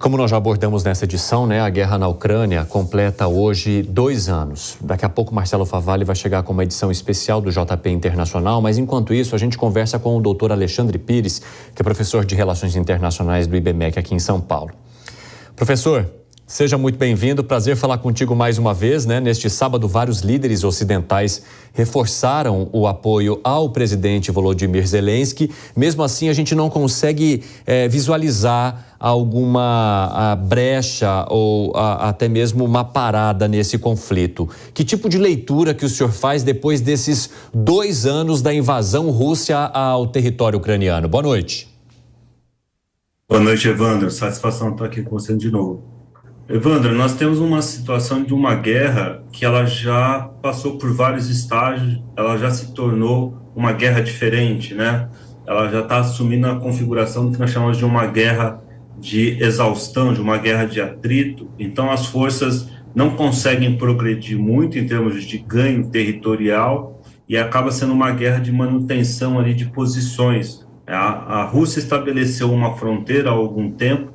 Como nós já abordamos nessa edição, né, a guerra na Ucrânia completa hoje 2 anos. Daqui a pouco Marcelo Favalli vai chegar com uma edição especial do JP Internacional, mas enquanto isso a gente conversa com o doutor Alexandre Pires, que é professor de Relações Internacionais do IBMEC aqui em São Paulo. Professor, seja muito bem-vindo, prazer falar contigo mais uma vez, né? Neste sábado, vários líderes ocidentais reforçaram o apoio ao presidente Volodymyr Zelensky. Mesmo assim, a gente não consegue visualizar alguma brecha ou até mesmo uma parada nesse conflito. Que tipo de leitura que o senhor faz depois desses 2 anos da invasão russa ao território ucraniano? Boa noite. Boa noite, Evandro. Satisfação estar aqui com você de novo. Evandro, nós temos uma situação de uma guerra que ela já passou por vários estágios, ela já se tornou uma guerra diferente, né? Ela já está assumindo a configuração do que nós chamamos de uma guerra de exaustão, de uma guerra de atrito. Então, as forças não conseguem progredir muito em termos de ganho territorial e acaba sendo uma guerra de manutenção ali de posições. A Rússia estabeleceu uma fronteira há algum tempo,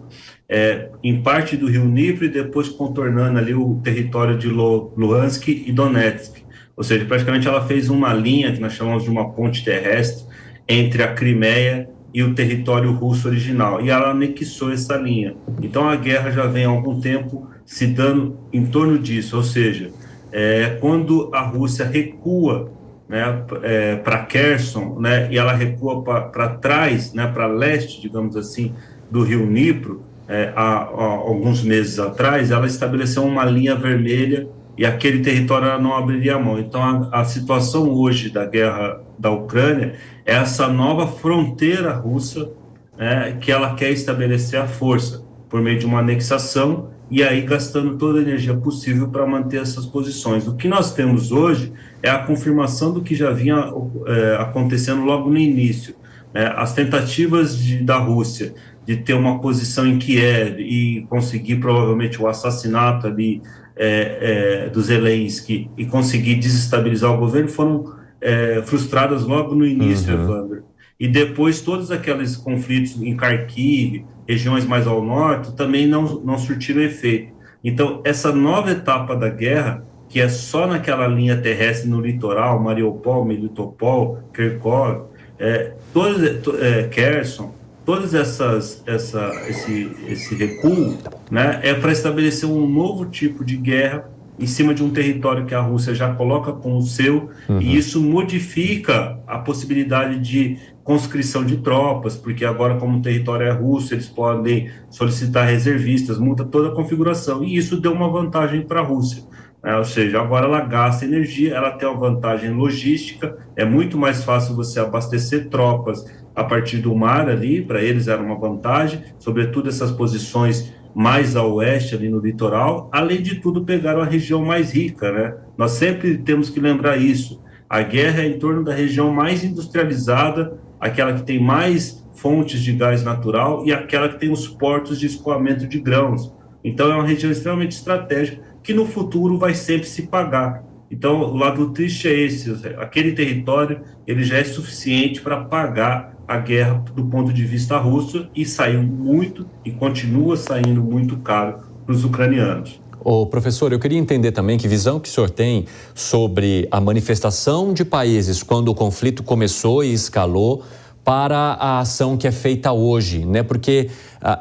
em parte do Rio Dnipro e depois contornando ali o território de Luhansk e Donetsk. Ou seja, praticamente ela fez uma linha que nós chamamos de uma ponte terrestre entre a Crimeia e o território russo original. E ela anexou essa linha. Então a guerra já vem há algum tempo se dando em torno disso. Ou seja, quando a Rússia recua, né, para Kherson, né, e ela recua para trás, né, para leste, digamos assim, do Rio Dnipro, há alguns meses atrás, ela estabeleceu uma linha vermelha e aquele território ela não abriria a mão. Então, a situação hoje da guerra da Ucrânia é essa nova fronteira russa, né, que ela quer estabelecer à força, por meio de uma anexação, e aí gastando toda a energia possível para manter essas posições. O que nós temos hoje é a confirmação do que já vinha acontecendo logo no início. As tentativas da Rússia de ter uma posição em Kiev e conseguir provavelmente o assassinato ali do Zelensky e conseguir desestabilizar o governo foram frustradas logo no início, Evandro. E depois todos aqueles conflitos em Kharkiv, regiões mais ao norte, também não surtiram efeito. Então, essa nova etapa da guerra, que é só naquela linha terrestre no litoral, Mariupol, Melitopol, Kharkov, Kherson, todos esse recuo, né, é para estabelecer um novo tipo de guerra em cima de um território que a Rússia já coloca como seu, e isso modifica a possibilidade de conscrição de tropas, porque agora, como o território é russo, eles podem solicitar reservistas, muda toda a configuração, e isso deu uma vantagem para a Rússia. Ou seja, agora ela gasta energia, ela tem uma vantagem logística, é muito mais fácil você abastecer tropas a partir do mar ali, para eles era uma vantagem, sobretudo essas posições mais a oeste ali no litoral, além de tudo pegaram a região mais rica, né? Nós sempre temos que lembrar isso, a guerra é em torno da região mais industrializada, aquela que tem mais fontes de gás natural e aquela que tem os portos de escoamento de grãos. Então é uma região extremamente estratégica que no futuro vai sempre se pagar. Então o lado triste é esse, aquele território ele já é suficiente para pagar a guerra do ponto de vista russo e saiu muito e continua saindo muito caro para os ucranianos. Ô, professor, eu queria entender também que visão que o senhor tem sobre a manifestação de países quando o conflito começou e escalou para a ação que é feita hoje, né? Porque,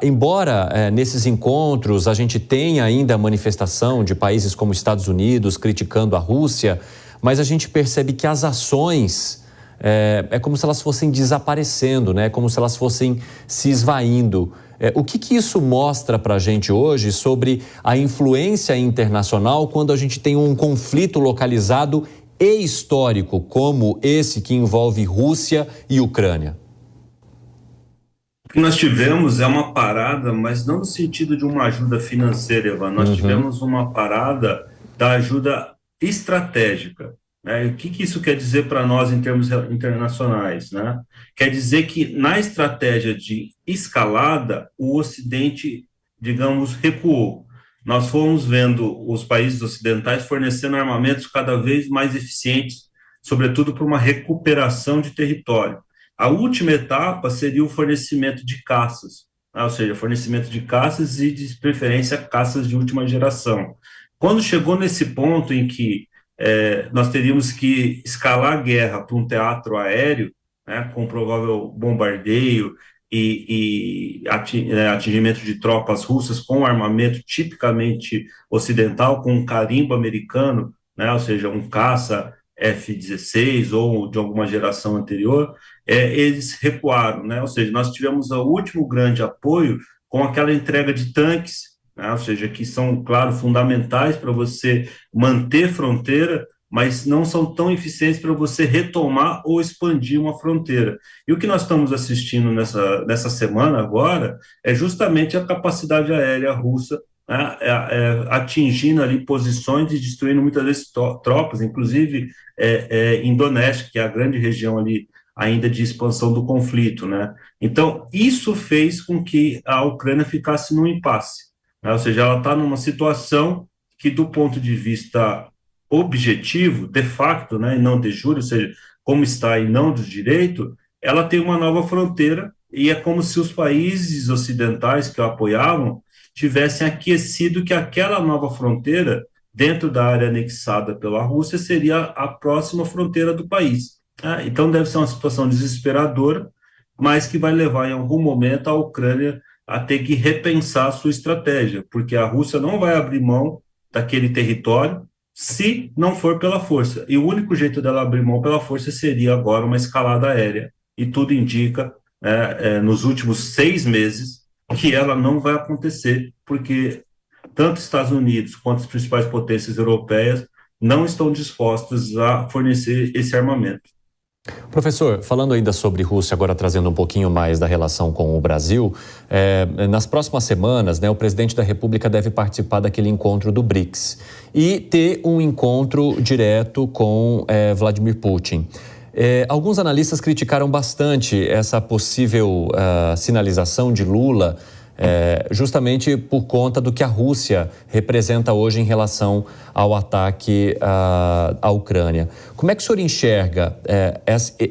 embora nesses encontros a gente tenha ainda a manifestação de países como Estados Unidos criticando a Rússia, mas a gente percebe que as ações é como se elas fossem desaparecendo, né? Como se elas fossem se esvaindo. O que isso mostra para a gente hoje sobre a influência internacional quando a gente tem um conflito localizado e histórico como esse que envolve Rússia e Ucrânia? O que nós tivemos é uma parada, mas não no sentido de uma ajuda financeira, Evan. Nós tivemos uma parada da ajuda estratégica. Né? O que isso quer dizer para nós em termos internacionais? Né? Quer dizer que na estratégia de escalada, o Ocidente, digamos, recuou. Nós fomos vendo os países ocidentais fornecendo armamentos cada vez mais eficientes, sobretudo para uma recuperação de território. A última etapa seria o fornecimento de caças. ou seja, fornecimento de caças e, de preferência, caças de última geração. Quando chegou nesse ponto em que nós teríamos que escalar a guerra para um teatro aéreo, né, com provável bombardeio e atingimento de tropas russas com armamento tipicamente ocidental, com um carimbo americano, né, ou seja, um caça F-16 ou de alguma geração anterior, eles recuaram, né, ou seja, nós tivemos o último grande apoio com aquela entrega de tanques, né, ou seja, que são, claro, fundamentais para você manter fronteira, mas não são tão eficientes para você retomar ou expandir uma fronteira. E o que nós estamos assistindo nessa semana agora é justamente a capacidade aérea russa, né, atingindo ali posições e destruindo muitas vezes tropas, inclusive Indonésia, que é a grande região ali ainda de expansão do conflito, né? Então, isso fez com que a Ucrânia ficasse num impasse, né? Ou seja, ela está numa situação que, do ponto de vista objetivo, de facto, né, e não de jure, ou seja, como está e não do direito, ela tem uma nova fronteira e é como se os países ocidentais que a apoiavam tivessem aquecido que aquela nova fronteira, dentro da área anexada pela Rússia, seria a próxima fronteira do país. Né? Então, deve ser uma situação desesperadora, mas que vai levar em algum momento a Ucrânia a ter que repensar a sua estratégia, porque a Rússia não vai abrir mão daquele território se não for pela força. E o único jeito dela abrir mão pela força seria agora uma escalada aérea. E tudo indica, nos últimos 6 meses, que ela não vai acontecer, porque tanto Estados Unidos quanto as principais potências europeias não estão dispostas a fornecer esse armamento. Professor, falando ainda sobre Rússia, agora trazendo um pouquinho mais da relação com o Brasil, nas próximas semanas, né, o presidente da República deve participar daquele encontro do BRICS e ter um encontro direto com Vladimir Putin. Alguns analistas criticaram bastante essa possível sinalização de Lula, justamente por conta do que a Rússia representa hoje em relação ao ataque à Ucrânia. Como é que o senhor enxerga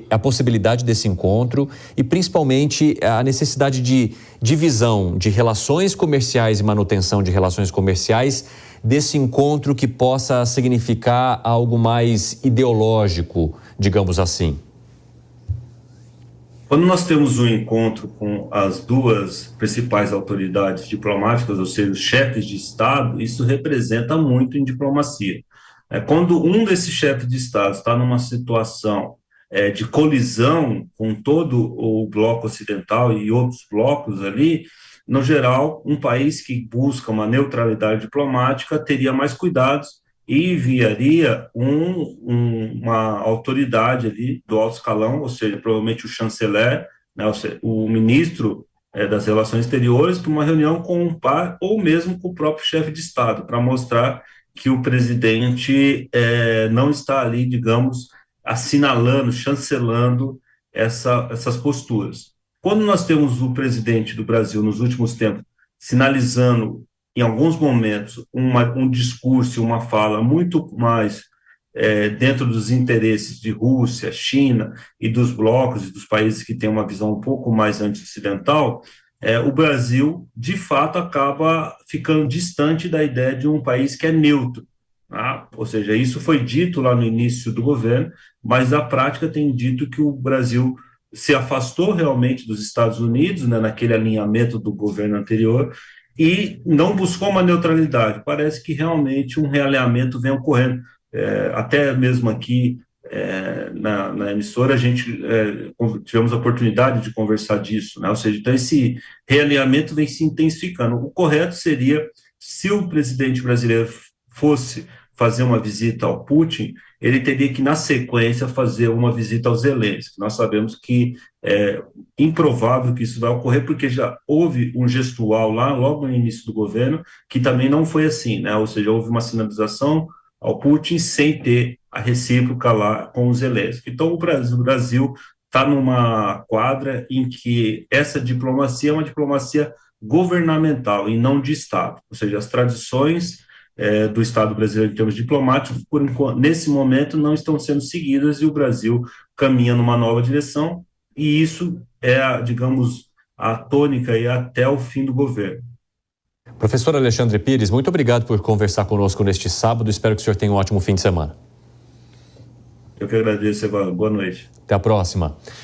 a possibilidade desse encontro e, principalmente, a necessidade de divisão de relações comerciais e manutenção de relações comerciais desse encontro que possa significar algo mais ideológico, digamos assim? Quando nós temos um encontro com as duas principais autoridades diplomáticas, ou seja, os chefes de Estado, isso representa muito em diplomacia. Quando um desses chefes de Estado está numa situação de colisão com todo o bloco ocidental e outros blocos ali, no geral, um país que busca uma neutralidade diplomática teria mais cuidados e enviaria uma autoridade ali do alto escalão, ou seja, provavelmente o chanceler, né, o ministro das Relações Exteriores, para uma reunião com um par ou mesmo com o próprio chefe de Estado, para mostrar que o presidente não está ali, digamos, assinalando, chancelando essas posturas. Quando nós temos o presidente do Brasil, nos últimos tempos, sinalizando em alguns momentos, um discurso, uma fala muito mais dentro dos interesses de Rússia, China e dos blocos e dos países que têm uma visão um pouco mais anti-ocidental, o Brasil, de fato, acaba ficando distante da ideia de um país que é neutro. Tá? Ou seja, isso foi dito lá no início do governo, mas a prática tem dito que o Brasil se afastou realmente dos Estados Unidos, né, naquele alinhamento do governo anterior, e não buscou uma neutralidade. Parece que realmente um realinhamento vem ocorrendo. Até mesmo aqui na emissora, a gente tivemos a oportunidade de conversar disso, né? Ou seja, então esse realinhamento vem se intensificando. O correto seria, se o presidente brasileiro fosse fazer uma visita ao Putin, ele teria que, na sequência, fazer uma visita ao Zelensky. Nós sabemos que é improvável que isso vai ocorrer, porque já houve um gestual lá, logo no início do governo, que também não foi assim, né? Ou seja, houve uma sinalização ao Putin sem ter a recíproca lá com o Zelensky. Então, o Brasil está numa quadra em que essa diplomacia é uma diplomacia governamental e não de Estado. Ou seja, as tradições do Estado brasileiro em termos diplomáticos, por enquanto, nesse momento, não estão sendo seguidas e o Brasil caminha numa nova direção, e isso é, digamos, a tônica aí até o fim do governo. Professor Alexandre Pires, muito obrigado por conversar conosco neste sábado. Espero que o senhor tenha um ótimo fim de semana. Eu que agradeço, Evandro. Boa noite. Até a próxima.